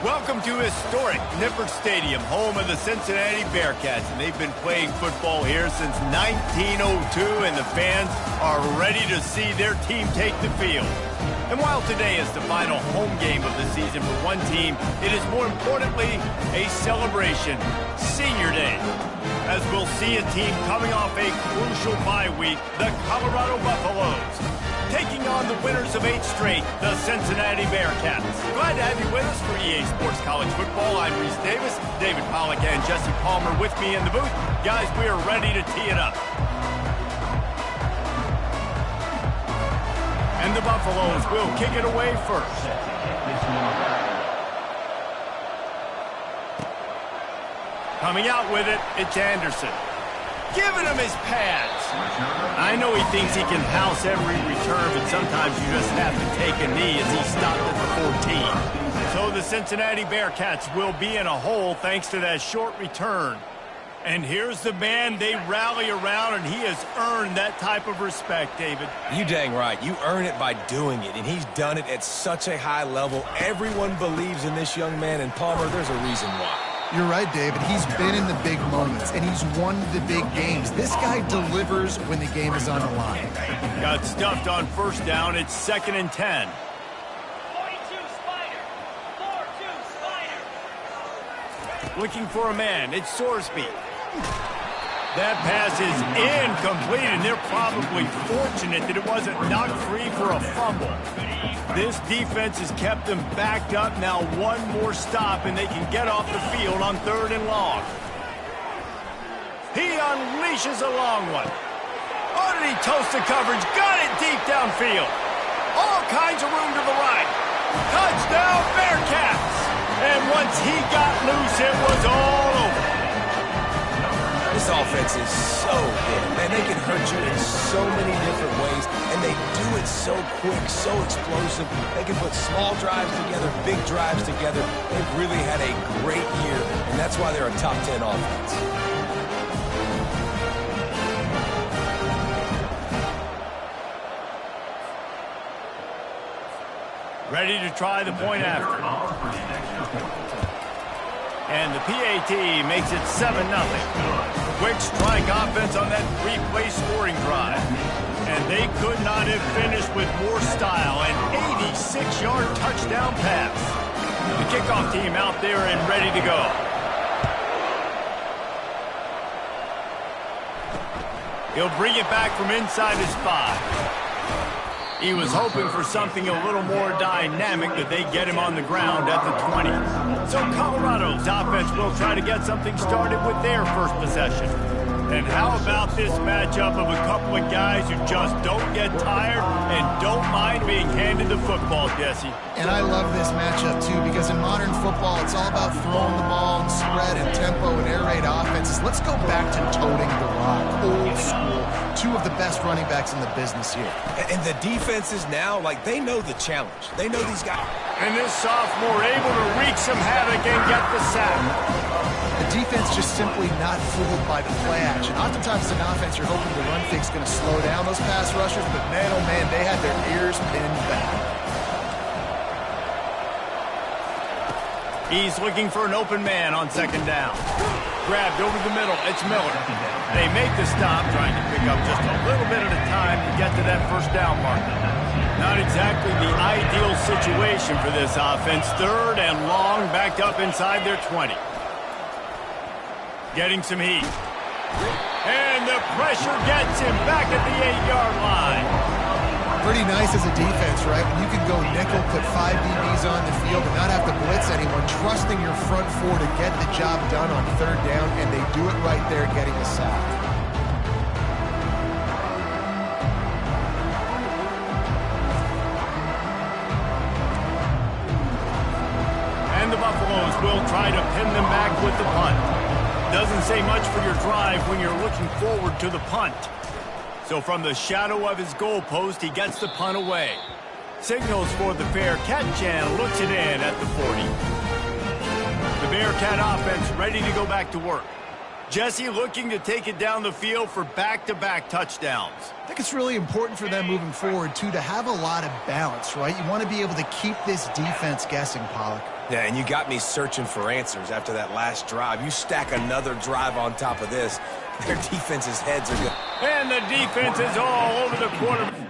Welcome to historic Nippert Stadium, home of the Cincinnati Bearcats, and they've been playing football here since 1902, and the fans are ready to see their team take the field. And while today is the final home game of the season for one team, it is more importantly a celebration, Senior Day, as we'll see a team coming off a crucial bye week, the Colorado Buffaloes, taking on the winners of 8 straight, the Cincinnati Bearcats. Glad to have you with us for EA Sports College Football. I'm Reese Davis, David Pollack and Jesse Palmer with me in the booth. Guys, we are ready to tee it up. And the Buffaloes will kick it away first. Coming out with it, it's Anderson. Giving him his pads. I know he thinks he can house every return, but sometimes you just have to take a knee as he stopped at the 14. So the Cincinnati Bearcats will be in a hole thanks to that short return. And here's the man they rally around, and he has earned that type of respect, David. You dang right. You earn it by doing it, and he's done it at such a high level. Everyone believes in this young man, and Palmer, there's a reason why. You're right, David. He's been in the big moments, and he's won the big games. This guy delivers when the game is on the line. Got stuffed on first down. It's 2nd and 10. 42 Spider. 4-2 Spider. Looking for a man. It's Sorsby. That pass is incomplete, and they're probably fortunate that it wasn't knocked free for a fumble. This defense has kept them backed up. Now one more stop, and they can get off the field on 3rd and long. He unleashes a long one. Oh, did he toast the coverage? Got it deep downfield. All kinds of room to the right. Touchdown, Bearcats! And once he got loose, it was all over. This offense is so good, man. They can hurt you in so many different ways, and they do it so quick, so explosive. They can put small drives together, big drives together. They've really had a great year, and that's why they're a top 10 offense. Ready to try the point after. And the PAT makes it 7-0. Quick strike offense on that 3-play scoring drive. And they could not have finished with more style. An 86-yard touchdown pass. The kickoff team out there and ready to go. He'll bring it back from inside his 5. He was hoping for something a little more dynamic, but they get him on the ground at the 20. So Colorado's offense will try to get something started with their first possession. And how about this matchup of a couple of guys who just don't get tired and don't mind being handed the football, Jesse? And I love this matchup, too, because in modern football, it's all about throwing the ball and spread and tempo and air raid offenses. Let's go back to toting the rock, old school. 2 of the best running backs in the business here. And the defenses now, like, they know the challenge. They know these guys. And this sophomore able to wreak some havoc and get the sack. The defense just simply not fooled by the play action. Oftentimes as an offense, you're hoping the run fake's going to slow down those pass rushers, but man, oh man, they had their ears pinned back. He's looking for an open man on 2nd down. Grabbed over the middle. It's Miller. They make the stop, trying to pick up just a little bit at a time to get to that first down mark. Not exactly the ideal situation for this offense. 3rd and long, backed up inside their 20. Getting some heat. And the pressure gets him back at the 8-yard line. Pretty nice as a defense, right? When you can go nickel, put 5 DBs on the field and not have to blitz anyone, trusting your front 4 to get the job done on 3rd down, and they do it right there, getting the sack. And the Buffaloes will try to pin them back with the punt. Doesn't say much for your drive when you're looking forward to the punt. So from the shadow of his goalpost, he gets the punt away. Signals for the fair catch and looks it in at the 40. The Bearcat offense ready to go back to work. Jesse looking to take it down the field for back-to-back touchdowns. I think it's really important for them moving forward, too, to have a lot of balance, right? You want to be able to keep this defense guessing, Pollack. Yeah, and you got me searching for answers after that last drive. You stack another drive on top of this, their defense's heads are good. And the defense is all over the quarterback.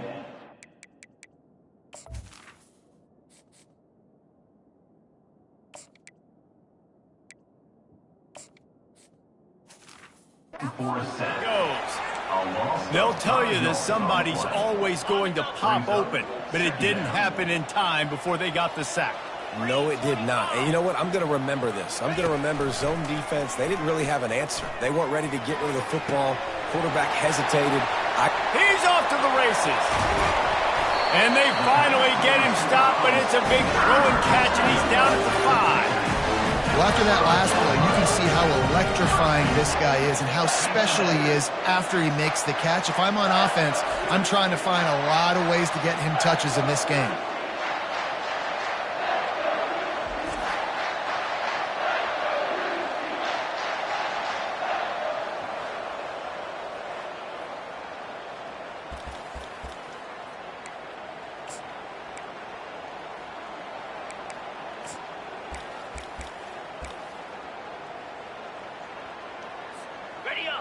They'll tell you that somebody's always going to pop open, but it didn't happen in time before they got the sack. No, it did not. And you know what? I'm going to remember this. I'm going to remember zone defense. They didn't really have an answer. They weren't ready to get rid of the football. Quarterback hesitated. He's off to the races. And they finally get him stopped, but it's a big throw and catch, and he's down at the 5. Well, after that last play, you can see how electrifying this guy is and how special he is after he makes the catch. If I'm on offense, I'm trying to find a lot of ways to get him touches in this game.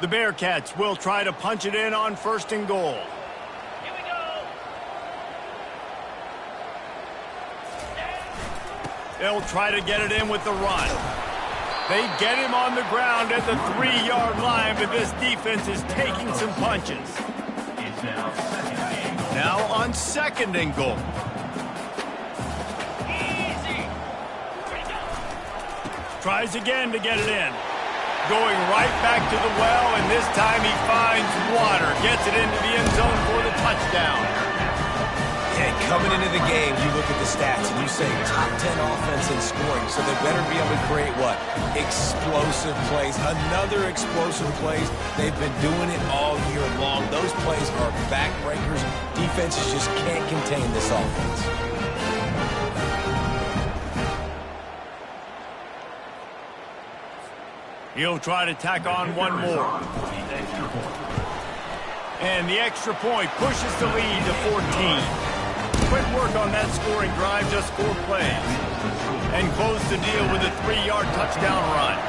The Bearcats will try to punch it in on 1st and goal. Here we go. They'll try to get it in with the run. They get him on the ground at the 3-yard line, but this defense is taking some punches. Now on 2nd and goal. Easy. Ready to go. Tries again to get it in. Going right back to the well, and this time he finds water. Gets it into the end zone for the touchdown. Yeah, coming into the game, you look at the stats, and you say top 10 offense in scoring, so they better be able to create what? Explosive plays. Another explosive plays. They've been doing it all year long. Those plays are backbreakers. Defenses just can't contain this offense. He'll try to tack on one more. And the extra point pushes the lead to 14. Quick work on that scoring drive, just 4 plays. And close the deal with a 3-yard touchdown run.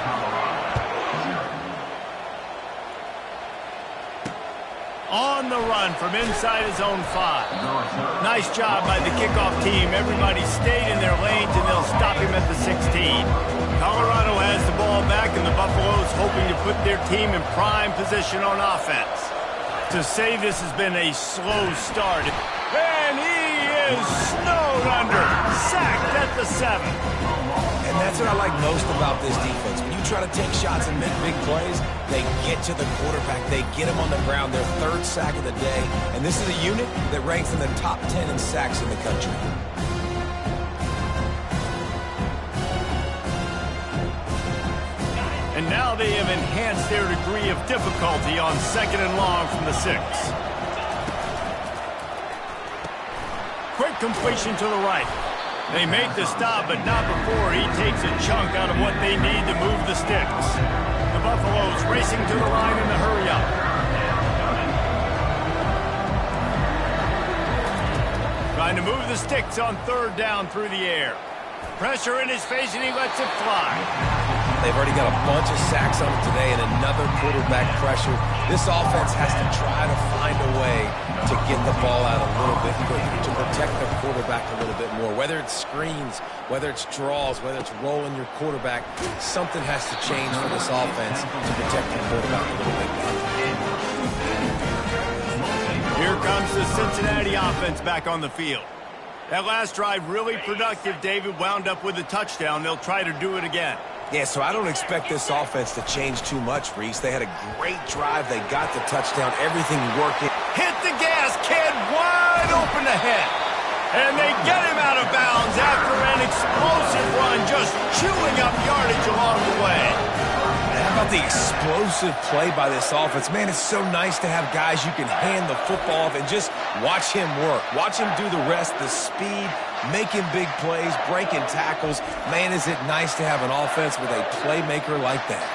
On the run from inside his own 5. Nice job by the kickoff team. Everybody stayed in their lanes, and they'll stop him at the 16. Colorado has the ball back, and the Buffaloes hoping to put their team in prime position on offense. To say this has been a slow start. And he is snowed under. Sacked at the 7. And that's what I like most about this defense. When you try to take shots and make big plays, they get to the quarterback. They get him on the ground, their 3rd sack of the day. And this is a unit that ranks in the top 10 in sacks in the country. And now they have enhanced their degree of difficulty on 2nd and long from the 6. Quick completion to the right. They make the stop, but not before he takes a chunk out of what they need to move the sticks. The Buffaloes racing to the line in the hurry-up. Trying to move the sticks on 3rd down through the air. Pressure in his face, and he lets it fly. They've already got a bunch of sacks on it today and another quarterback pressure. This offense has to try to find a way to get the ball out a little bit quicker, to protect the quarterback a little bit more. Whether it's screens, whether it's draws, whether it's rolling your quarterback, something has to change for this offense to protect the quarterback a little bit better. Here comes the Cincinnati offense back on the field. That last drive really productive. David wound up with a touchdown. They'll try to do it again. Yeah, so I don't expect this offense to change too much, Reese. They had a great drive. They got the touchdown. Everything working. Hit the gas, kid. Wide open ahead. And they get him out of bounds after an explosive run, just chewing up yardage along the way. How about the explosive play by this offense? Man, it's so nice to have guys you can hand the football off and just watch him work. Watch him do the rest, the speed, making big plays, breaking tackles. Man, is it nice to have an offense with a playmaker like that.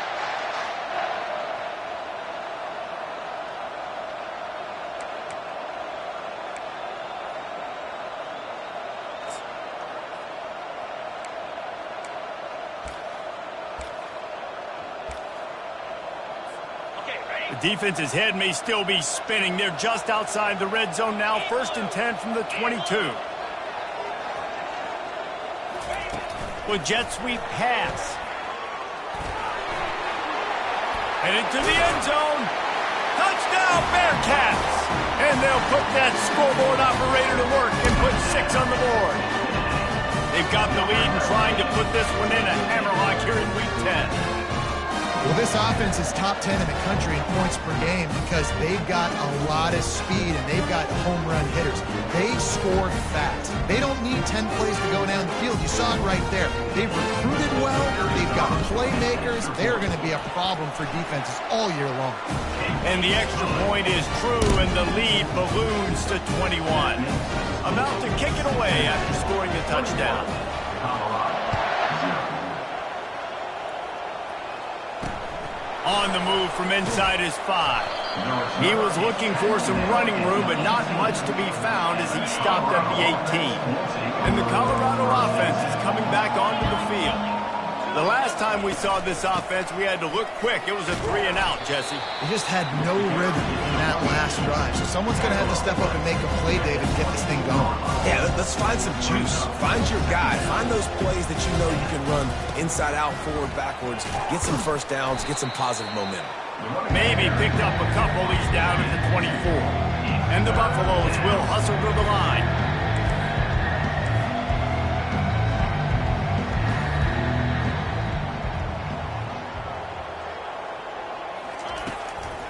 The defense's head may still be spinning. They're just outside the red zone now. 1st and 10 from the 22. With jet sweep pass. Headed to the end zone. Touchdown, Bearcats! And they'll put that scoreboard operator to work and put 6 on the board. They've got the lead and trying to put this one in a hammerlock here in Week 10. Well, this offense is top 10 in the country in points per game because they've got a lot of speed and they've got home run hitters. They score fast. They don't need 10 plays to go down the field. You saw it right there. They've recruited well. They've got playmakers. They're going to be a problem for defenses all year long. And the extra point is true, and the lead balloons to 21. About to kick it away after scoring the touchdown. On the move from inside his 5. He was looking for some running room, but not much to be found as he stopped at the 18. And the Colorado offense is coming back onto the field. The last time we saw this offense, we had to look quick. It was a 3-and-out, Jesse. They just had no rhythm in that last drive. So someone's going to have to step up and make a play, David, and get this thing going. Yeah, let's find some juice. Find your guy. Find those plays that you know you can run inside out, forward, backwards. Get some first downs. Get some positive momentum. Maybe picked up a couple. He's down at the 24. And the Buffaloes will hustle to the line.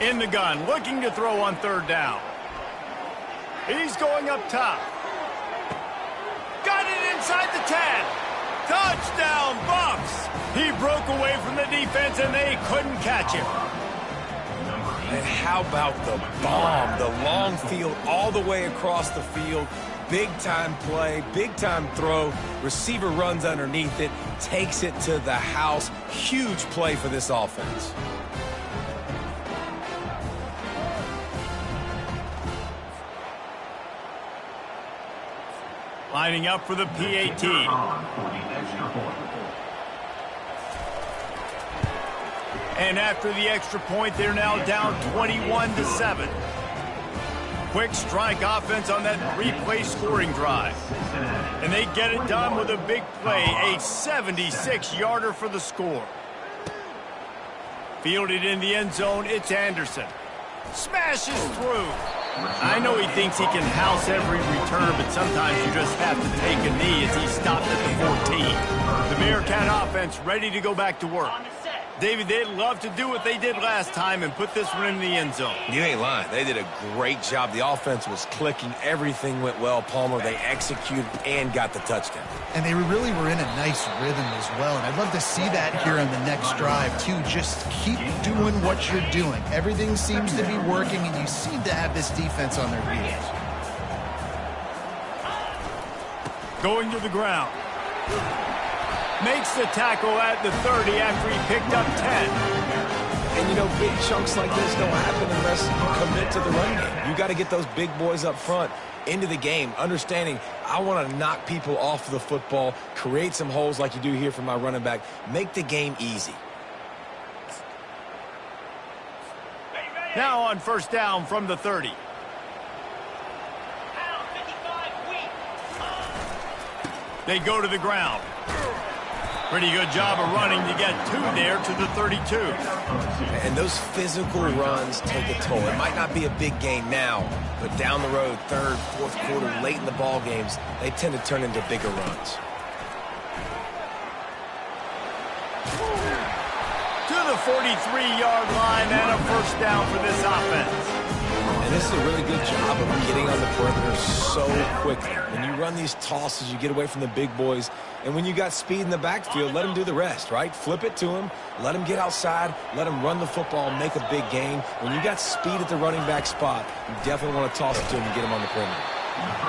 In the gun, looking to throw on 3rd down. He's going up top. Got it inside the 10. Touchdown, Buffs! He broke away from the defense, and they couldn't catch him. And how about the bomb? The long field all the way across the field. Big-time play, big-time throw. Receiver runs underneath it, takes it to the house. Huge play for this offense. Lining up for the PAT. And after the extra point, they're now down 21-7. Quick strike offense on that 3-play scoring drive. And they get it done with a big play, a 76-yarder for the score. Fielded in the end zone, it's Anderson. Smashes through. I know he thinks he can house every return, but sometimes you just have to take a knee as he stopped at the 14. The Bearcat offense ready to go back to work. David, they'd love to do what they did last time and put this one in the end zone. You ain't lying. They did a great job. The offense was clicking. Everything went well, Palmer. They executed and got the touchdown. And they really were in a nice rhythm as well. And I'd love to see that here on the next drive, too. Just keep doing what you're doing. Everything seems to be working, and you seem to have this defense on their heels. Going to the ground. Makes the tackle at the 30 after he picked up 10. And, you know, big chunks like this don't happen unless you commit to the run game. You got to get those big boys up front into the game, understanding I want to knock people off the football, create some holes like you do here for my running back, make the game easy. Now on 1st down from the 30. They go to the ground. Pretty good job of running to get 2 there to the 32. And those physical runs take a toll. It might not be a big gain now, but down the road, 3rd, 4th quarter, late in the ball games, they tend to turn into bigger runs. To the 43-yard line and a 1st down for this offense. And this is a really good job of getting on the perimeter so quickly. When you run these tosses, you get away from the big boys. And when you got speed in the backfield, let them do the rest, right? Flip it to them, let them get outside, let them run the football, make a big gain. When you got speed at the running back spot, you definitely want to toss it to him and get him on the perimeter.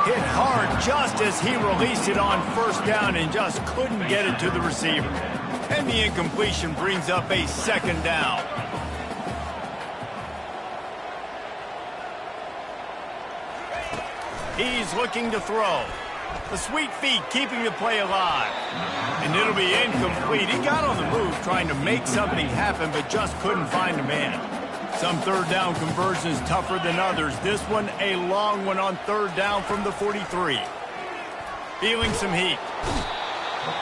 Hit hard just as he released it on 1st down and just couldn't get it to the receiver. And the incompletion brings up a 2nd down. He's looking to throw. The sweet feet keeping the play alive. And it'll be incomplete. He got on the move trying to make something happen, but just couldn't find a man. Some third down conversions tougher than others. This one a long one on third down from the 43. Feeling some heat.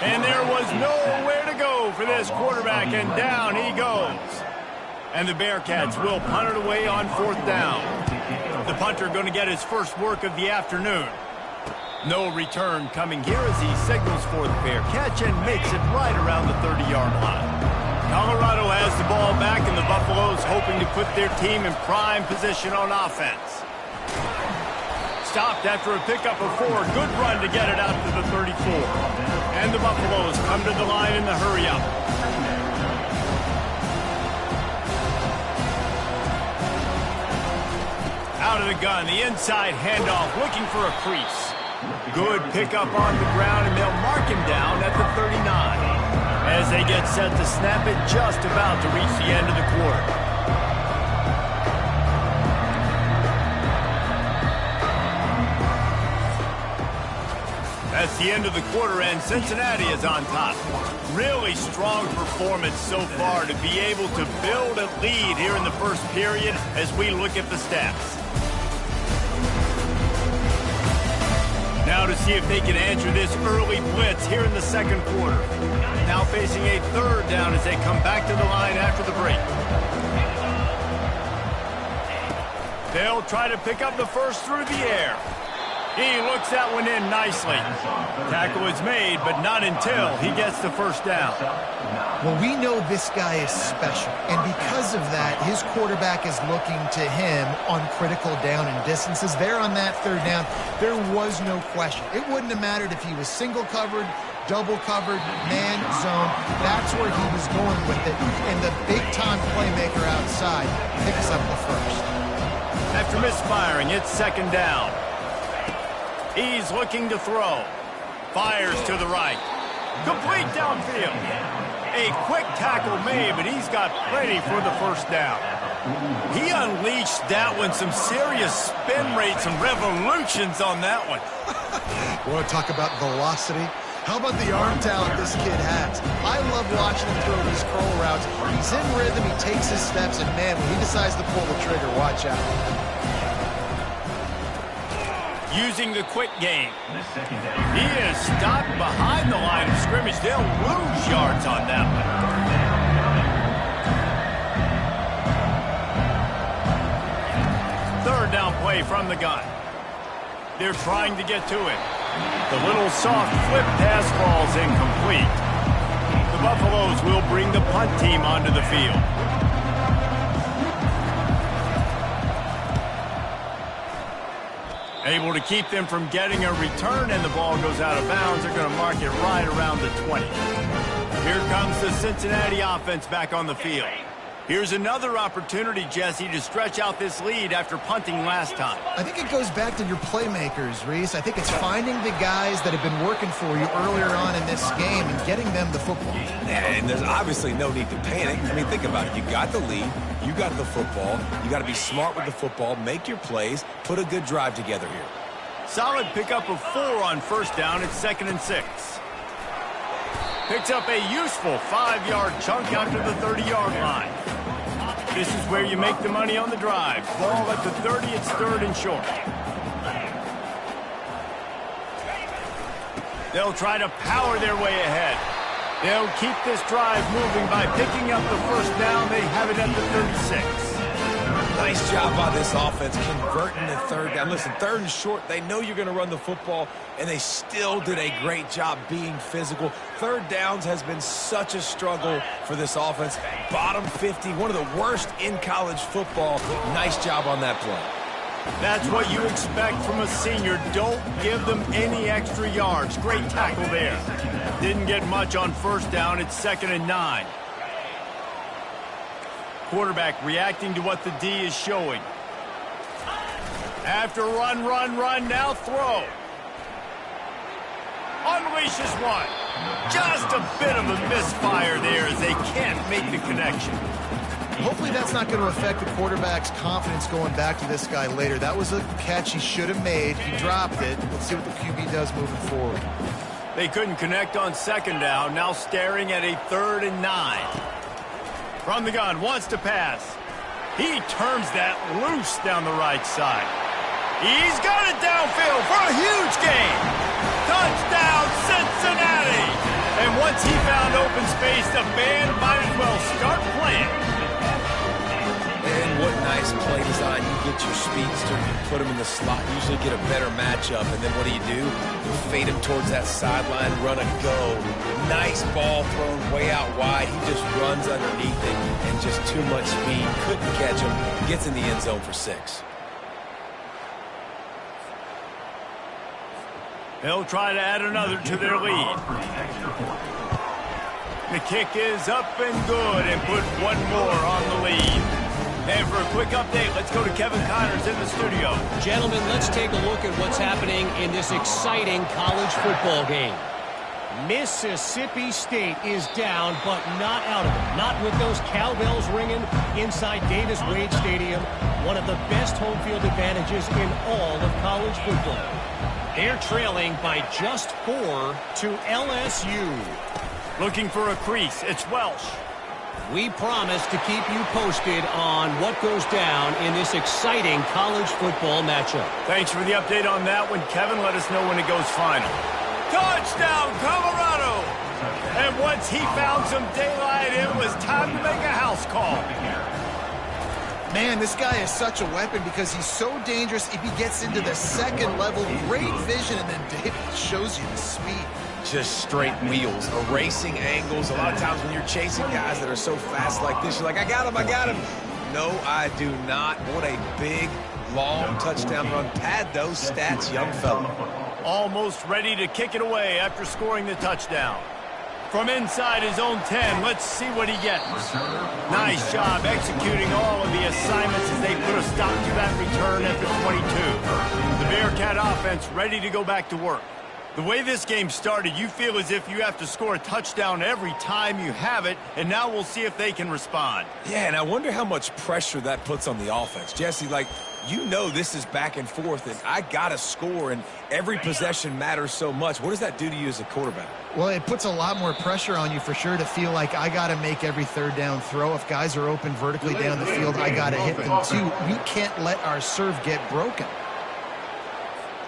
And there was nowhere to go for this quarterback, and down he goes. And the Bearcats will punt it away on fourth down. The punter going to get his first work of the afternoon. No return coming here as he signals for the fair catch and makes it right around the 30-yard line. Colorado has the ball back, and the Buffaloes hoping to put their team in prime position on offense. Stopped after a pickup of 4. Good run to get it out to the 34. And the Buffaloes come to the line in the hurry-up. Out of the gun, the inside handoff, looking for a crease. Good pickup on the ground, and they'll mark him down at the 39. As they get set to snap it, just about to reach the end of the quarter. That's the end of the quarter, and Cincinnati is on top. Really strong performance so far to be able to build a lead here in the first period as we look at the stats. Now to see if they can answer this early blitz here in the second quarter. Now facing a third down as they come back to the line after the break. They'll try to pick up the first through the air. He looks that one in nicely. Tackle is made, but not until he gets the first down. Well, we know this guy is special, and because of that, his quarterback is looking to him on critical down and distances. There on that third down, there was no question. It wouldn't have mattered if he was single covered, double covered, man zone. That's where he was going with it, and the big-time playmaker outside picks up the first. After misfiring, it's second down. He's looking to throw. Fires to the right. Complete downfield. A quick tackle made, but he's got plenty for the first down. He unleashed that one. Some serious spin rates and revolutions on that one. Want to talk about velocity? How about the arm talent this kid has? I love watching him throw these curl routes. He's in rhythm, he takes his steps, and man, when he decides to pull the trigger, watch out. Using the quick game. He is stopped behind the line of scrimmage. They'll lose yards on that one. Third down play from the gun. They're trying to get to it. The little soft flip pass falls incomplete. The Buffaloes will bring the punt team onto the field. Able to keep them from getting a return, and the ball goes out of bounds. They're going to mark it right around the 20. Here comes the Cincinnati offense back on the field. Here's another opportunity, Jesse, to stretch out this lead after punting last time. I think it goes back to your playmakers, Reese. I think it's finding the guys that have been working for you earlier on in this game and getting them the football. And there's obviously no need to panic. I mean, think about it. You got the lead. You got the football. You got to be smart with the football. Make your plays. Put a good drive together here. Solid pickup of 4 on first down. It's 2nd and 6. Picks up a useful 5-yard chunk after the 30-yard line. This is where you make the money on the drive. Ball at the 30, it's 3rd and short. They'll try to power their way ahead. They'll keep this drive moving by picking up the first down. They have it at the 36. Nice job by this offense converting the third down. Listen, 3rd and short, they know you're going to run the football, and they still did a great job being physical. 3rd downs has been such a struggle for this offense. Bottom 50, one of the worst in college football. Nice job on that play. That's what you expect from a senior. Don't give them any extra yards. Great tackle there. Didn't get much on first down. It's 2nd and 9. Quarterback reacting to what the D is showing. After run, now throw. Unleashes one. Just a bit of a misfire there as they can't make the connection. Hopefully that's not going to affect the quarterback's confidence going back to this guy later. That was a catch he should have made. He dropped it. Let's see what the QB does moving forward. They couldn't connect on 2nd down. Now staring at a 3rd and 9. From the gun, wants to pass. He turns that loose down the right side. He's got it downfield for a huge gain. Touchdown, Cincinnati! And once he found open space, the band might as well start playing. And what nice play design. You get your speedster, you put him in the slot, usually get a better matchup. And then what do? You fade him towards that sideline, run a go. Nice ball thrown way out wide. He just runs underneath it and just too much speed. Couldn't catch him. Gets in the end zone for 6. They'll try to add another to their lead. The kick is up and good and put one more on the lead. And for a quick update, let's go to Kevin Connors in the studio. Gentlemen, let's take a look at what's happening in this exciting college football game. Mississippi State is down, but not out of it. Not with those cowbells ringing inside Davis-Wade Stadium, one of the best home field advantages in all of college football. They're trailing by just 4 to LSU. Looking for a crease, it's Welsh. We promise to keep you posted on what goes down in this exciting college football matchup. Thanks for the update on that one, Kevin. Let us know when it goes final. Touchdown, Colorado! And once he found some daylight, it was time to make a house call. Man, this guy is such a weapon because he's so dangerous if he gets into the second level. Great vision, and then David shows you the speed. Just straight wheels, erasing angles. A lot of times when you're chasing guys that are so fast like this, you're like, I got him, I got him. No, I do not. What a big, long touchdown run. Pad those stats, young fella. Almost ready to kick it away after scoring the touchdown. From inside his own 10, let's see what he gets. Nice job executing all of the assignments as they put a stop to that return at the 22. The Bearcat offense ready to go back to work. The way this game started, you feel as if you have to score a touchdown every time you have it, and now we'll see if they can respond. Yeah, and I wonder how much pressure that puts on the offense. Jesse, like, you know this is back and forth, and I got to score, and every possession matters so much. What does that do to you as a quarterback? Well, it puts a lot more pressure on you for sure to feel like I got to make every third down throw. If guys are open vertically down the field, I got to hit them too. We can't let our serve get broken.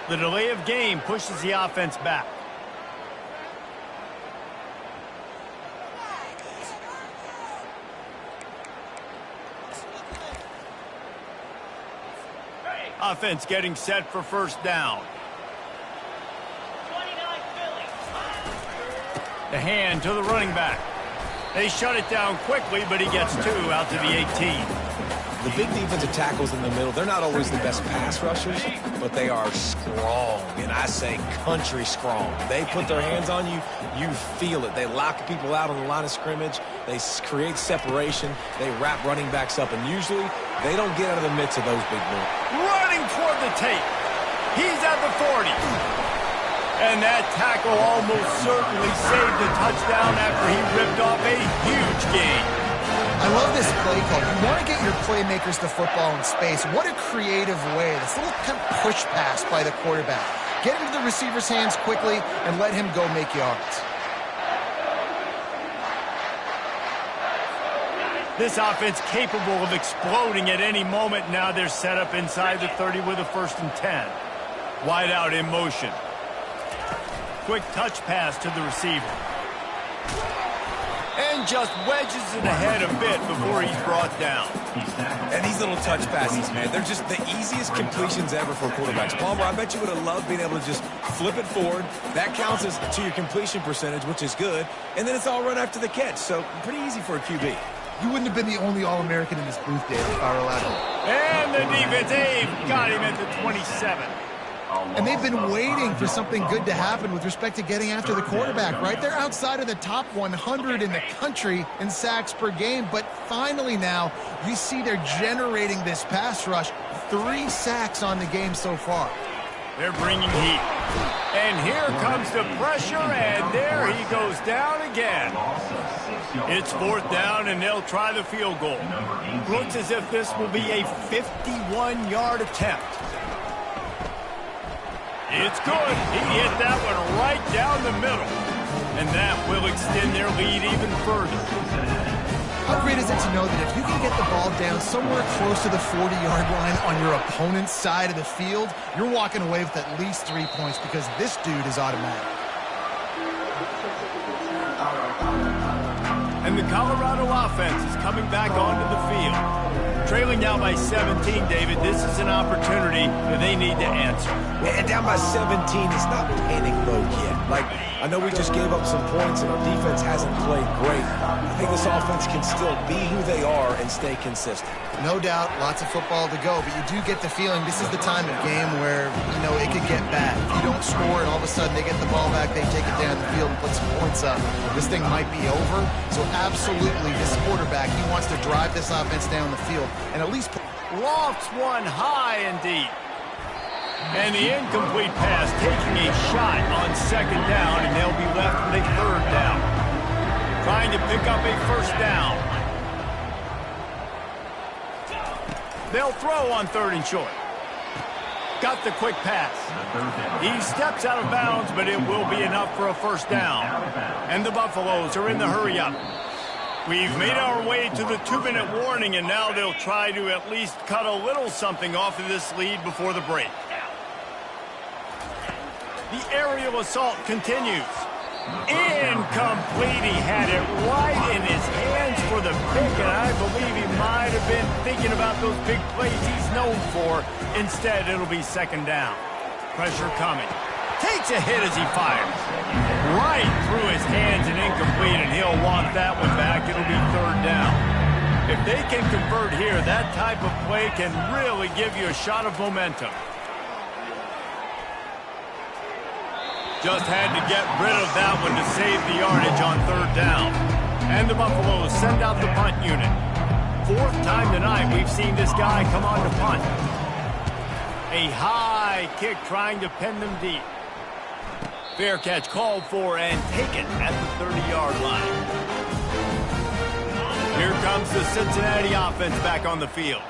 The delay of game pushes the offense back. Offense getting set for first down. 29 Philly. The hand to the running back. They shut it down quickly, but he gets 2 out to the 18. The big defensive tackles in the middle, they're not always the best pass rushers, but they are strong, and I say country strong. They put their hands on you, you feel it. They lock people out on the line of scrimmage. They create separation. They wrap running backs up, and usually they don't get out of the midst of those big boys. Running toward the tape. He's at the 40. And that tackle almost certainly saved a touchdown after he ripped off a huge gain. I love this play call. You want to get your playmakers the football in space. What a creative way. This little kind of push pass by the quarterback. Get into the receiver's hands quickly and let him go make yards. This offense capable of exploding at any moment. Now they're set up inside the 30 with a 1st and 10. Wide out in motion. Quick touch pass to the receiver. And just wedges it ahead a bit before he's brought down. And these little touch passes, man, they're just the easiest completions ever for quarterbacks. Palmer, I bet you would have loved being able to just flip it forward. That counts as to your completion percentage, which is good. And then it's all run after the catch, so pretty easy for a QB. You wouldn't have been the only All-American in this booth, Dave, if I were allowed to. And the defense, Abe, got him at the 27. And they've been waiting for something good to happen with respect to getting after the quarterback, right? They're outside of the top 100 in the country in sacks per game, but finally now we see they're generating this pass rush. 3 sacks on the game so far. They're bringing heat. And here comes the pressure, and there he goes down again. It's 4th down, and they'll try the field goal. Looks as if this will be a 51-yard attempt. It's good. He hit that one right down the middle. And that will extend their lead even further. How great is it to know that if you can get the ball down somewhere close to the 40-yard line on your opponent's side of the field, you're walking away with at least 3 points because this dude is automatic. And the Colorado offense is coming back onto the field. Trailing now by 17, David, this is an opportunity that they need to answer. And down by 17, it's not panic mode yet. Like, I know we just gave up some points and our defense hasn't played great. I think this offense can still be who they are and stay consistent. No doubt, lots of football to go, but you do get the feeling this is the time of game where, you know, it could get bad. If you don't score and all of a sudden they get the ball back, they take it down the field and put some points up, this thing might be over. So absolutely, this quarterback, he wants to drive this offense down the field and at least lofts one high and deep. And the incomplete pass taking a shot on second down, and they'll be left with a third down. Trying to pick up a first down. They'll throw on third and short. Got the quick pass. He steps out of bounds, but it will be enough for a first down. And the Buffaloes are in the hurry up. We've made our way to the 2-minute warning, and now they'll try to at least cut a little something off of this lead before the break. The aerial assault continues. Incomplete. He had it right in his hands for the pick, and I believe he might have been thinking about those big plays he's known for. Instead, it'll be second down. Pressure coming. Takes a hit as he fires. Right through his hands and incomplete, and he'll want that one back. It'll be third down. If they can convert here, that type of play can really give you a shot of momentum. Just had to get rid of that one to save the yardage on third down. And the Buffaloes send out the punt unit. Fourth time tonight we've seen this guy come on to punt. A high kick trying to pin them deep. Fair catch called for and taken at the 30-yard line. Here comes the Cincinnati offense back on the field.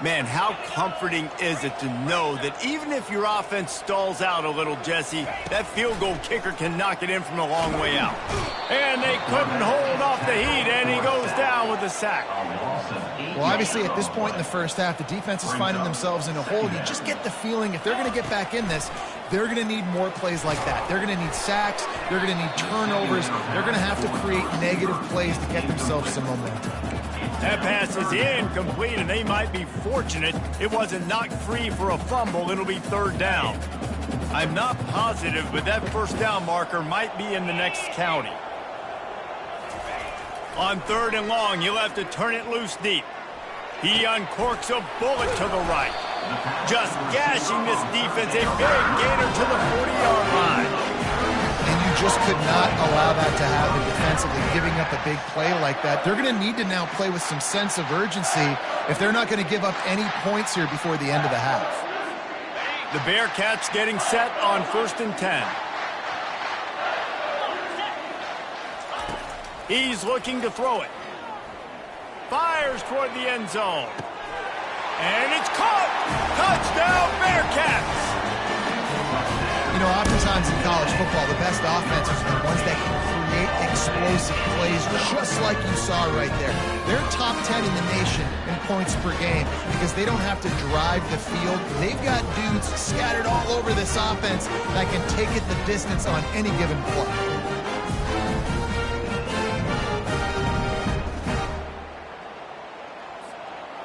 Man, how comforting is it to know that even if your offense stalls out a little, Jesse, that field goal kicker can knock it in from a long way out. And they couldn't hold off the heat, and he goes down with a sack. Well, obviously, at this point in the first half, the defense is finding themselves in a hole. You just get the feeling if they're going to get back in this, they're going to need more plays like that. They're going to need sacks. They're going to need turnovers. They're going to have to create negative plays to get themselves some momentum. That pass is incomplete, and they might be fortunate it wasn't knocked free for a fumble. It'll be third down. I'm not positive, but that first down marker might be in the next county. On third and long, you'll have to turn it loose deep. He uncorks a bullet to the right. Just gashing this defense, a big gainer to the 40-yard line. And you just could not allow that to happen defensively, giving up a big play like that. They're going to need to now play with some sense of urgency if they're not going to give up any points here before the end of the half. The Bearcats getting set on 1st and 10. He's looking to throw it. Fires toward the end zone. And it's caught! Touchdown, Bearcats! You know, oftentimes in college football, the best offenses are the ones that can create explosive plays, just like you saw right there. They're top 10 in the nation in points per game because they don't have to drive the field. They've got dudes scattered all over this offense that can take it the distance on any given play.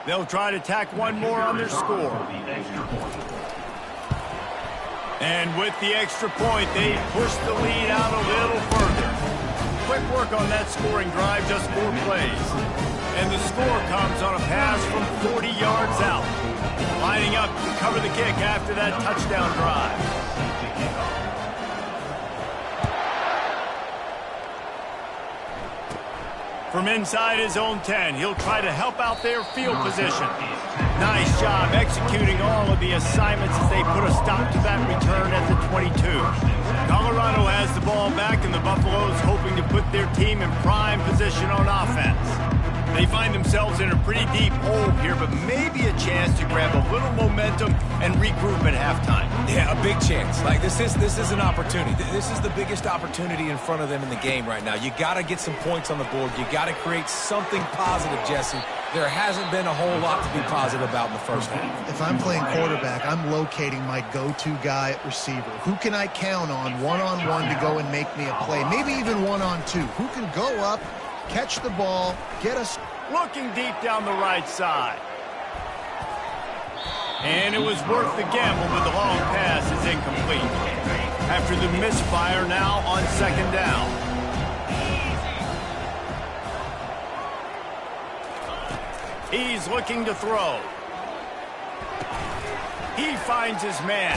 They'll try to tack one more on their score. And with the extra point, they push the lead out a little further. Quick work on that scoring drive, just 4 plays. And the score comes on a pass from 40 yards out. Lining up to cover the kick after that touchdown drive. From inside his own 10, he'll try to help out their field position. Nice job executing all of the assignments as they put a stop to that return at the 22. Colorado has the ball back, and the Buffaloes hoping to put their team in prime position on offense. They find themselves in a pretty deep hole here, but maybe a chance to grab a little momentum and regroup at halftime. Yeah, a big chance. Like, this is an opportunity. This is the biggest opportunity in front of them in the game right now. You got to get some points on the board. You got to create something positive, Jesse. There hasn't been a whole lot to be positive about in the first half. If I'm playing quarterback, I'm locating my go-to guy at receiver. Who can I count on one-on-one to go and make me a play? Maybe even one-on-two. Who can go up, catch the ball, get us... Looking deep down the right side. And it was worth the gamble, but the long pass is incomplete. After the misfire, now on second down. He's looking to throw. He finds his man.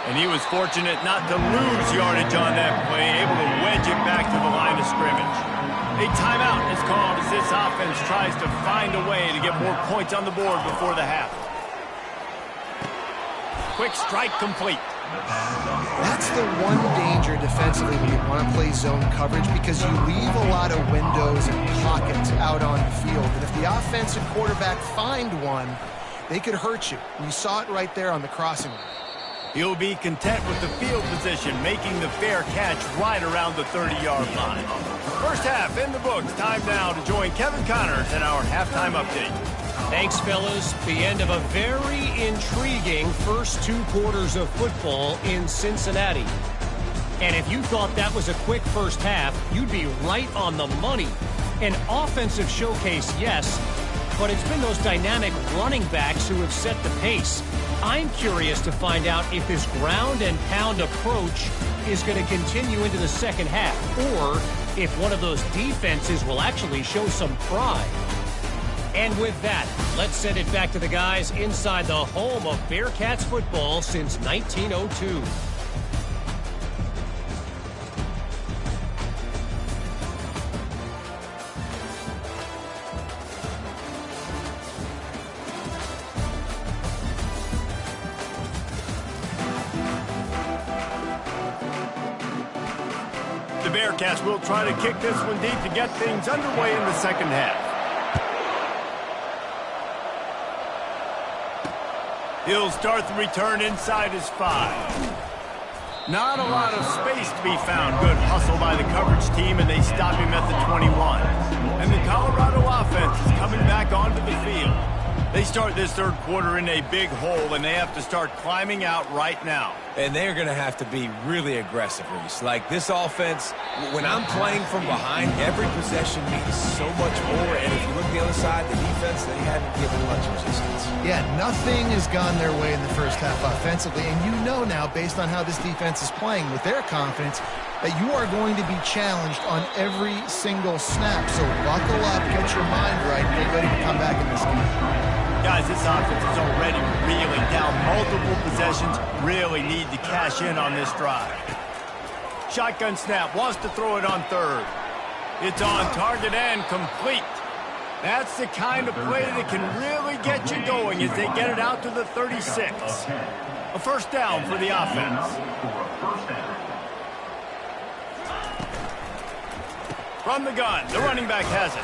And he was fortunate not to lose yardage on that play, able to wedge it back to the line of scrimmage. A timeout is called as this offense tries to find a way to get more points on the board before the half. Quick strike complete. That's the one danger defensively when you want to play zone coverage, because you leave a lot of windows and pockets out on the field. And if the offensive quarterback find one, they could hurt you. And you saw it right there on the crossing line. He'll be content with the field position, making the fair catch right around the 30-yard line. First half in the books. Time now to join Kevin Connors in our halftime update. Thanks, fellas. The end of a very intriguing first 2 quarters of football in Cincinnati. And if you thought that was a quick first half, you'd be right on the money. An offensive showcase, yes, but it's been those dynamic running backs who have set the pace. I'm curious to find out if this ground and pound approach is going to continue into the second half, or if one of those defenses will actually show some pride. And with that, let's send it back to the guys inside the home of Bearcats football since 1902. The Bearcats will try to kick this one deep to get things underway in the second half. He'll start the return inside his 5. Not a lot of space to be found. Good hustle by the coverage team, and they stop him at the 21. And the Colorado offense is coming back onto the field. They start this third quarter in a big hole, and they have to start climbing out right now. And they're going to have to be really aggressive, Reese. Like, this offense, when I'm playing from behind, every possession means so much more. And if you look the other side, the defense, they haven't given much resistance. Yeah, nothing has gone their way in the first half offensively. And you know now, based on how this defense is playing with their confidence, that you are going to be challenged on every single snap. So buckle up, get your mind right, and get ready to come back in this game. Guys, this offense is already reeling down multiple possessions. Really need to cash in on this drive. Shotgun snap, wants to throw it on third. It's on target and complete. That's the kind of play that can really get you going as they get it out to the 36. A first down for the offense. From the gun, the running back has it.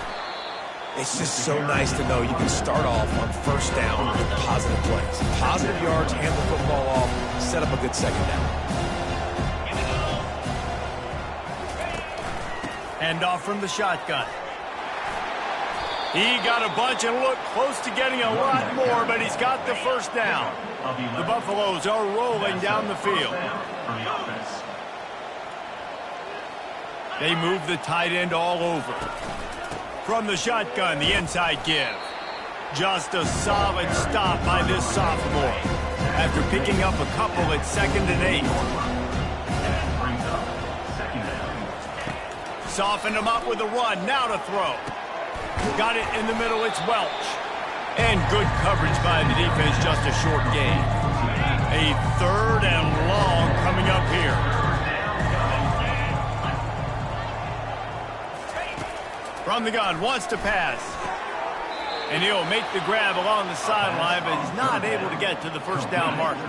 It's just so nice to know you can start off on first down with positive plays. Positive yards, hand the football off, set up a good second down. Hand off from the shotgun. He got a bunch and looked close to getting a lot more, but he's got the first down. The Buffaloes are rolling down the field. They move the tight end all over. From the shotgun, the inside give. Just a solid stop by this sophomore. After picking up a couple at 2nd and 8. Softened him up with a run, now to throw. Got it in the middle, it's Welch. And good coverage by the defense, just a short gain. A 3rd and long coming up here. From the gun, wants to pass. And he'll make the grab along the sideline, but he's not able to get to the first down marker.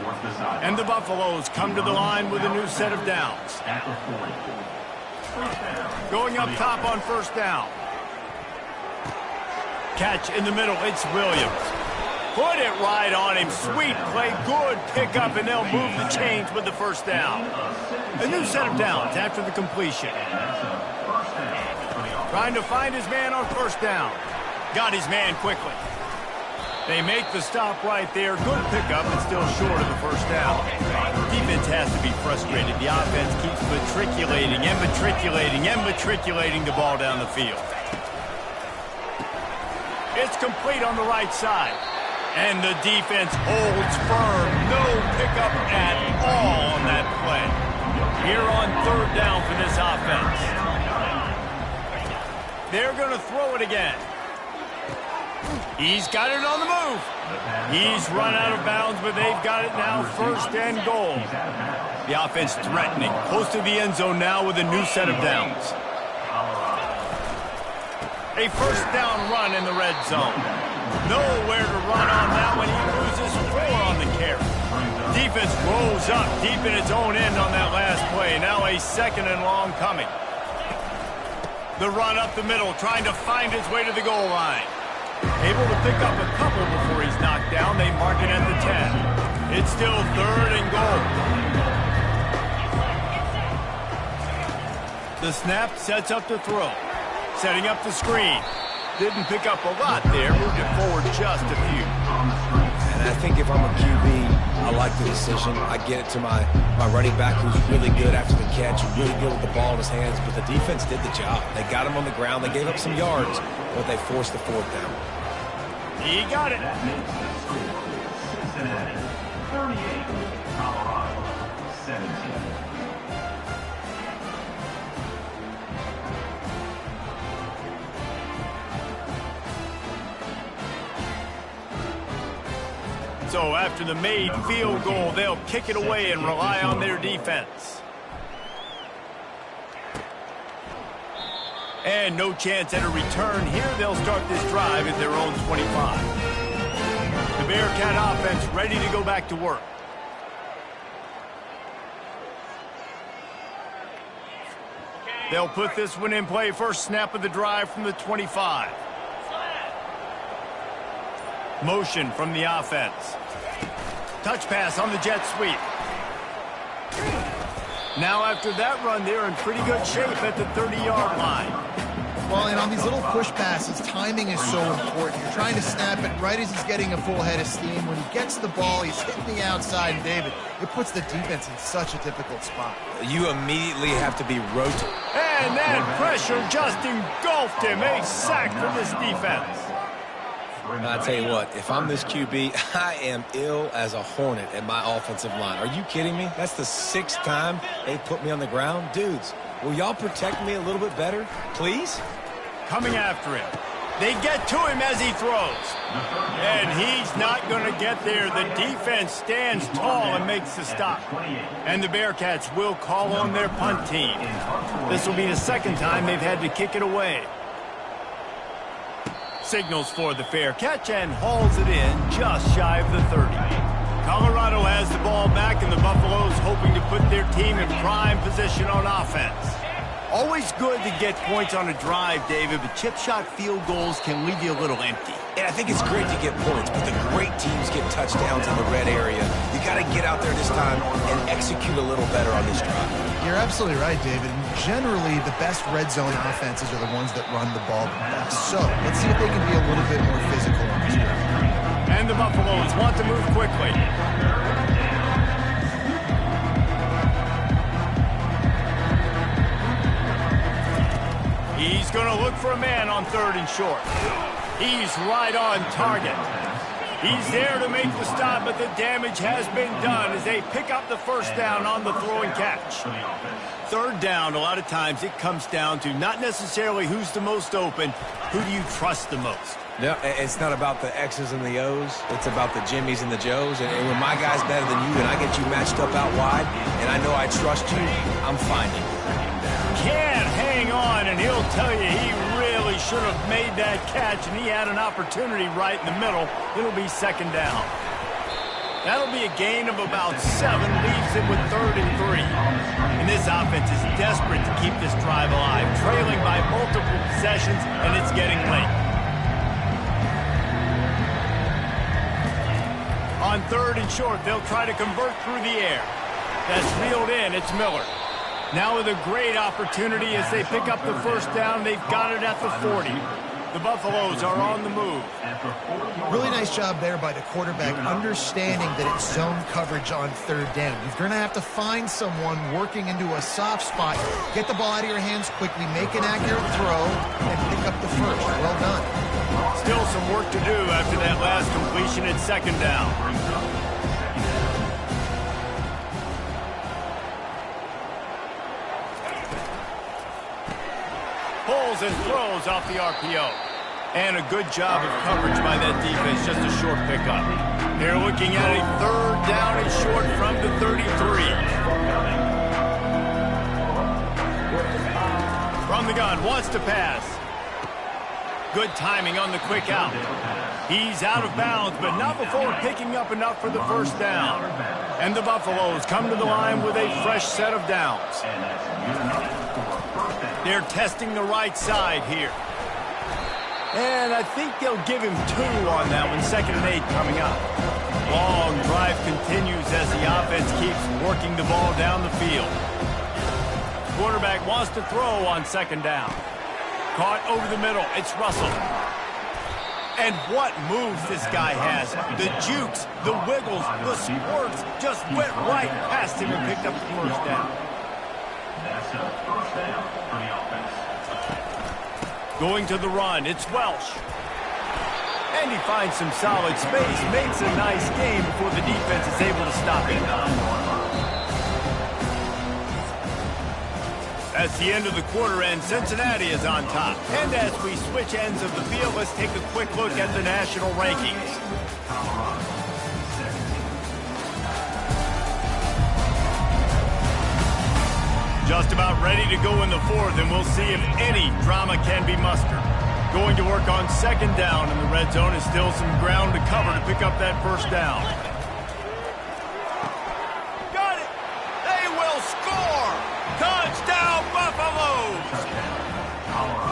And the Buffaloes come to the line with a new set of downs. Going up top on first down. Catch in the middle, it's Williams. Put it right on him. Sweet play, good pickup, and they'll move the chains with the first down. A new set of downs after the completion. Trying to find his man on first down. Got his man quickly. They make the stop right there. Good pickup, and still short of the first down. Defense has to be frustrated. The offense keeps matriculating and matriculating and matriculating the ball down the field. It's complete on the right side. And the defense holds firm. No pickup at all on that play. Here on third down for this offense. They're going to throw it again. He's got it on the move. He's run out of bounds, but they've got it now, first and goal. The offense threatening, close to the end zone now with a new set of downs. A first down run in the red zone. Nowhere to run on that one. He loses 4 on the carry. Defense rolls up deep in its own end on that last play. Now a second and long coming. The run up the middle, trying to find his way to the goal line. Able to pick up a couple before he's knocked down. They mark it at the 10. It's still third and goal. The snap sets up the throw. Setting up the screen. Didn't pick up a lot there. Moved it forward just a few. And I think if I'm a QB, I like the decision. I get it to my running back, who's really good after the catch, really good with the ball in his hands, but the defense did the job. They got him on the ground. They gave up some yards, but they forced the fourth down. He got it. Cincinnati, 38, Colorado, 17. So after the made field goal, they'll kick it away and rely on their defense. And no chance at a return here. They'll start this drive at their own 25. The Bearcat offense ready to go back to work. They'll put this one in play. First snap of the drive from the 25. Motion from the offense. Touch pass on the jet sweep. Now after that run, they're in pretty good shape at the 30-yard line. Well, and on these little push passes, timing is so important. You're trying to snap it right as he's getting a full head of steam. When he gets the ball, he's hitting the outside, and David, it puts the defense in such a difficult spot. You immediately have to be rotating. And that pressure just engulfed him. A sack for this defense. I tell you what, if I'm this QB, I am ill as a hornet at my offensive line. Are you kidding me? That's the 6th time they put me on the ground. Dudes, will y'all protect me a little bit better, please? Coming after him. They get to him as he throws. And he's not going to get there. The defense stands tall and makes the stop. And the Bearcats will call on their punt team. This will be the second time they've had to kick it away. Signals for the fair catch and hauls it in just shy of the 30. Colorado has the ball back, and the Buffaloes hoping to put their team in prime position on offense. Always good to get points on a drive, David, but chip shot field goals can leave you a little empty. And I think it's great to get points, but the great teams get touchdowns in the red area. You got to get out there this time and execute a little better on this drive. You're absolutely right, David. And generally, the best red zone offenses are the ones that run the ball the best. So let's see if they can be a little bit more physical on this drive. And the Buffaloes want to move quickly. He's going to look for a man on 3rd and short. He's right on target. He's there to make the stop, but the damage has been done as they pick up the first down on the throw and catch. 3rd down, a lot of times it comes down to not necessarily who's the most open, who do you trust the most? No, it's not about the X's and the O's. It's about the Jimmys and the Joes. And when my guy's better than you and I get you matched up out wide, and I know I trust you, I'm finding you. Can't hang on, and he'll tell you he really should have made that catch, and he had an opportunity right in the middle. It'll be 2nd down. That'll be a gain of about 7, leaves it with 3rd and 3. And this offense is desperate to keep this drive alive, trailing by multiple possessions, and it's getting late. On 3rd and short, they'll try to convert through the air. That's reeled in. It's Miller. Now with a great opportunity as they pick up the first down. They've got it at the 40. The Buffaloes are on the move. Really nice job there by the quarterback, understanding that it's zone coverage on 3rd down. You're going to have to find someone working into a soft spot. Get the ball out of your hands quickly, make an accurate throw, and pick up the first. Well done. Still some work to do after that last completion at 2nd down. Pulls and throws off the RPO. And a good job of coverage by that defense, just a short pickup. They're looking at a 3rd down and short from the 33. From the gun, wants to pass. Good timing on the quick out. He's out of bounds, but not before picking up enough for the first down. And the Buffaloes come to the line with a fresh set of downs. They're testing the right side here. And I think they'll give him 2 on that one. 2nd and 8 coming up. Long drive continues as the offense keeps working the ball down the field. Quarterback wants to throw on 2nd down. Caught over the middle. It's Russell. And what moves this guy has. The jukes, the wiggles, the squirts just went right past him and picked up the first down. That's a first down for the offense. Going to the run, it's Welsh. And he finds some solid space, makes a nice game before the defense is able to stop it. That's the end of the quarter, and Cincinnati is on top. And as we switch ends of the field, let's take a quick look at the national rankings. Just about ready to go in the 4th, and we'll see if any drama can be mustered. Going to work on 2nd down, and the red zone is still some ground to cover to pick up that first down. Got it! They will score! Touchdown, Buffaloes!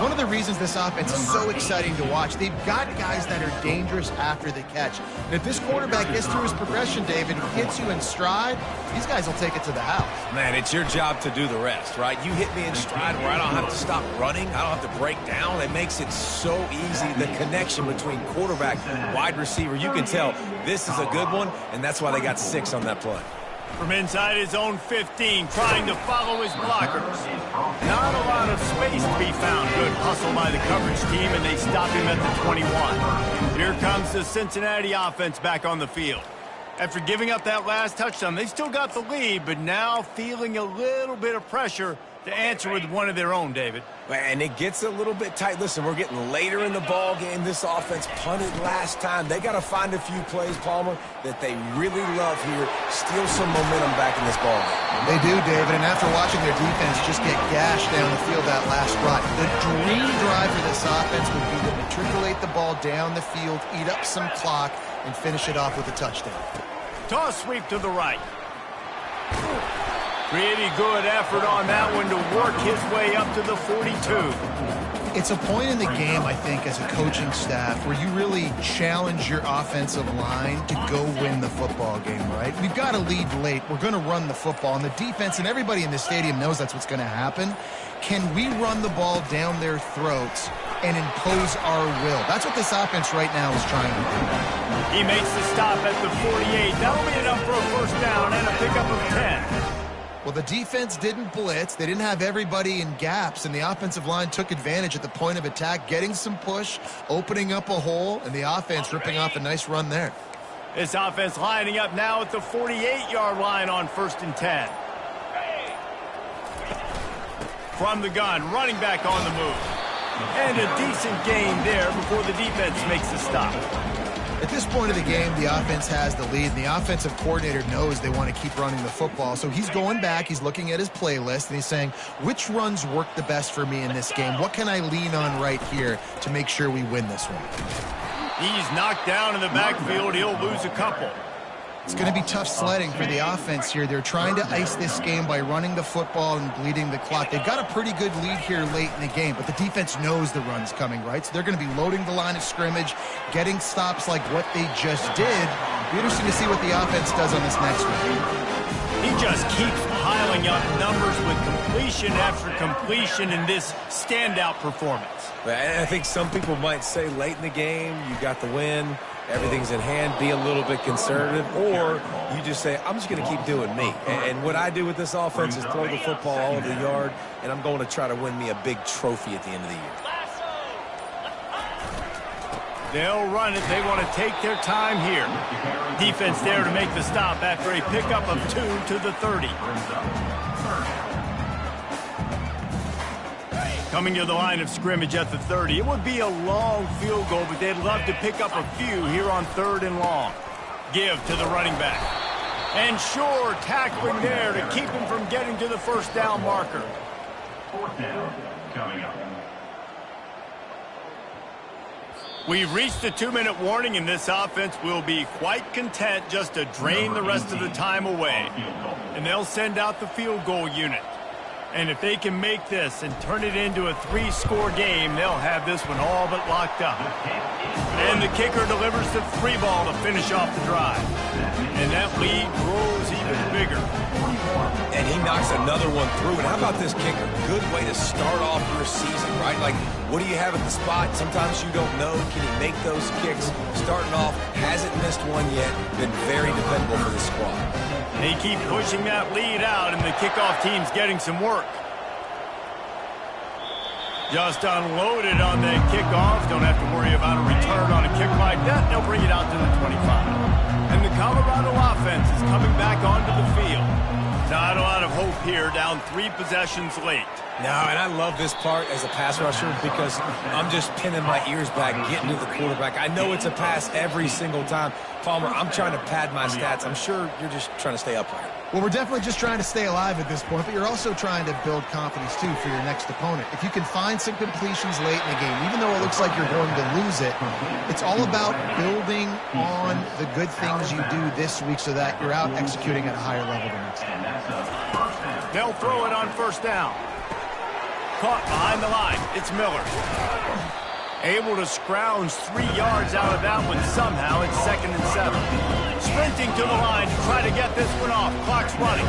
One of the reasons this offense is so exciting to watch, they've got guys that are dangerous after the catch. And if this quarterback gets through his progression, David, and gets you in stride, these guys will take it to the house. Man, it's your job to do the rest, right? You hit me in stride where I don't have to stop running. I don't have to break down. It makes it so easy. The connection between quarterback and wide receiver, you can tell this is a good one, and that's why they got 6 on that play. From inside his own 15, trying to follow his blockers. Not a lot of space to be found. Good hustle by the coverage team, and they stop him at the 21. Here comes the Cincinnati offense back on the field. After giving up that last touchdown, they still got the lead, but now feeling a little bit of pressure to answer with one of their own, David. And it gets a little bit tight. Listen, we're getting later in the ball game. This offense punted last time. They got to find a few plays, Palmer, that they really love here. Steal some momentum back in this ball game. They do, David, and after watching their defense just get gashed down the field that last drive, the dream drive for this offense would be to matriculate the ball down the field, eat up some clock, and finish it off with a touchdown. Toss sweep to the right. Pretty good effort on that one to work his way up to the 42. It's a point in the game, I think, as a coaching staff where you really challenge your offensive line to go win the football game, right? We've got a lead late. We're going to run the football, and the defense and everybody in the stadium knows that's what's going to happen. Can we run the ball down their throats and impose our will? That's what this offense right now is trying to do. He makes the stop at the 48. That'll be enough for a first down and a pickup of 10. Well, the defense didn't blitz. They didn't have everybody in gaps, and the offensive line took advantage at the point of attack, getting some push, opening up a hole, and the offense ripping off a nice run there. This offense lining up now at the 48-yard line on 1st and 10. From the gun, running back on the move. And a decent gain there before the defense makes the stop. At this point of the game, the offense has the lead, and the offensive coordinator knows they want to keep running the football. So he's going back, he's looking at his playlist, and he's saying, which runs work the best for me in this game? What can I lean on right here to make sure we win this one? He's knocked down in the backfield. He'll lose a couple. It's going to be tough sledding for the offense here. They're trying to ice this game by running the football and bleeding the clock. They've got a pretty good lead here late in the game, but the defense knows the run's coming, right? So they're going to be loading the line of scrimmage, getting stops like what they just did, Be interesting to see what the offense does on this next one. He just keeps piling up numbers with completion after completion in this standout performance. And I think some people might say late in the game, you got the win, everything's in hand, be a little bit conservative, or you just say, I'm just going to keep doing me. And what I do with this offense is throw the football all over the yard, and I'm going to try to win me a big trophy at the end of the year. They'll run it. They want to take their time here. Defense there to make the stop after a pickup of 2 to the 30. Coming to the line of scrimmage at the 30. It would be a long field goal, but they'd love to pick up a few here on 3rd and long. Give to the running back. And sure, tackling there to keep him from getting to the first down marker. 4th down coming up. We've reached the 2-minute warning, and this offense will be quite content just to drain the rest of the time away. And they'll send out the field goal unit. And if they can make this and turn it into a 3-score game, they'll have this one all but locked up. And the kicker delivers the free ball to finish off the drive. And that lead grows even bigger. And he knocks another one through. And how about this kicker? Good way to start off your season, right? Like, what do you have at the spot? Sometimes you don't know. Can he make those kicks? Starting off, hasn't missed one yet. Been very dependable for the squad. They keep pushing that lead out, and the kickoff team's getting some work. Just unloaded on that kickoff. Don't have to worry about a return on a kick like that. They'll bring it out to the 25. And the Colorado offense is coming back onto the field. Not a lot of hope here, down 3 possessions late. No, and I love this part as a pass rusher because I'm just pinning my ears back, getting to the quarterback. I know it's a pass every single time. Palmer, I'm trying to pad my stats. I'm sure you're just trying to stay upright. Well, we're definitely just trying to stay alive at this point, but you're also trying to build confidence, too, for your next opponent. If you can find some completions late in the game, even though it looks like you're going to lose it, it's all about building on the good things you do this week so that you're out executing at a higher level the next time. They'll throw it on 1st down. Caught behind the line. It's Miller. Able to scrounge 3 yards out of that one somehow. It's 2nd and 7. Sprinting to the line to try to get this one off. Clock's running.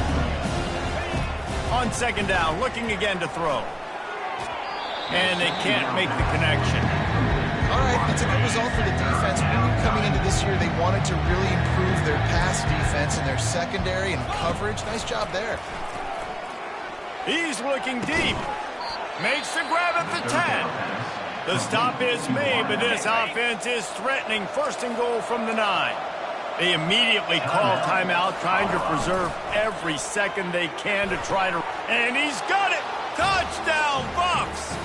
On 2nd down, looking again to throw. And they can't make the connection. All right, that's a good result for the defense. Coming into this year, they wanted to really improve their pass defense and their secondary and coverage. Nice job there. He's looking deep. Makes the grab at the 10. The stop is made, but this offense is threatening 1st and goal from the 9. They immediately call timeout, trying to preserve every second they can to try to... And he's got it! Touchdown, Bucs!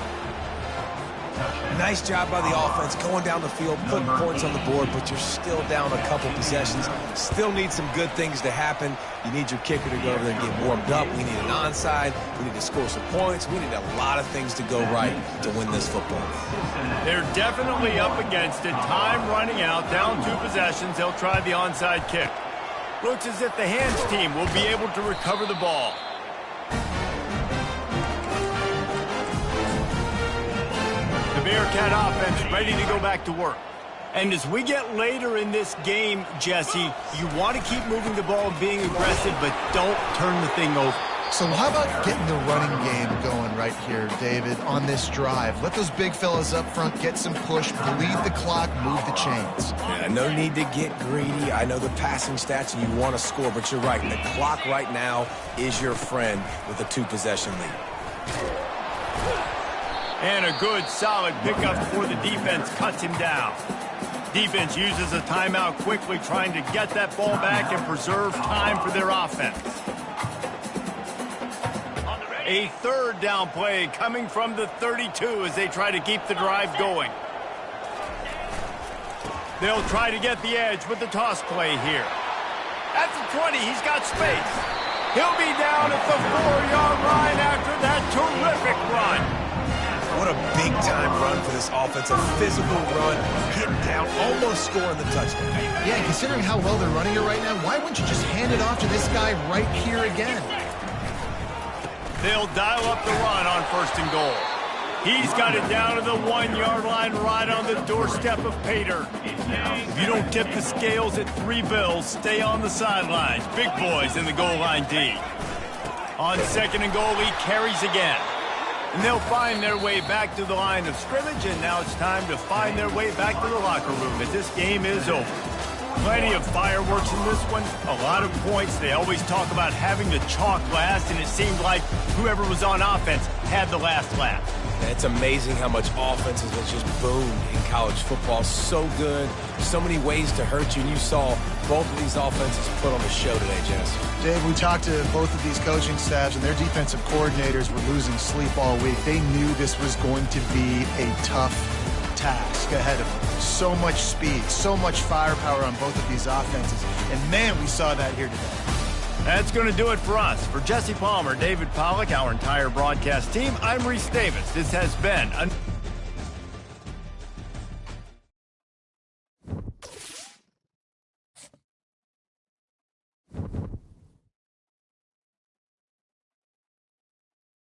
Nice job by the offense going down the field, putting points on the board, but you're still down a couple possessions. Still need some good things to happen. You need your kicker to go over there and get warmed up. We need an onside. We need to score some points. We need a lot of things to go right to win this football game. They're definitely up against it. Time running out, down 2 possessions. They'll try the onside kick. Looks as if the hands team will be able to recover the ball. The Bearcat offense ready to go back to work. And as we get later in this game, Jesse, you want to keep moving the ball and being aggressive, but don't turn the thing over. So how about getting the running game going right here, David, on this drive? Let those big fellas up front get some push, bleed the clock, move the chains. Yeah, no need to get greedy. I know the passing stats and you want to score, but you're right. The clock right now is your friend with a 2-possession lead. And a good, solid pickup before the defense cuts him down. Defense uses a timeout quickly, trying to get that ball back and preserve time for their offense. A 3rd down play coming from the 32 as they try to keep the drive going. They'll try to get the edge with the toss play here. At the 20, he's got space. He'll be down at the 4-yard line after that terrific run. What a big-time run for this offense. A physical run, getting down, almost scoring the touchdown. Yeah, and considering how well they're running it right now, why wouldn't you just hand it off to this guy right here again? They'll dial up the run on 1st and goal. He's got it down to the 1-yard line right on the doorstep of Pater. If you don't tip the scales at 3 bills, stay on the sidelines. Big boys in the goal line D. On 2nd and goal, he carries again. And they'll find their way back to the line of scrimmage, and now it's time to find their way back to the locker room as this game is over. Plenty of fireworks in this one, a lot of points. They always talk about having the chalk last, and it seemed like whoever was on offense had the last laugh. It's amazing how much offense has just boomed in college football. So good, so many ways to hurt you, and you saw both of these offenses put on the show today, Jess. Dave, we talked to both of these coaching staffs, and their defensive coordinators were losing sleep all week. They knew this was going to be a tough task ahead of them. So much speed, so much firepower on both of these offenses, and man, we saw that here today. That's going to do it for us. For Jesse Palmer, David Pollack, our entire broadcast team, I'm Reese Davis. This has been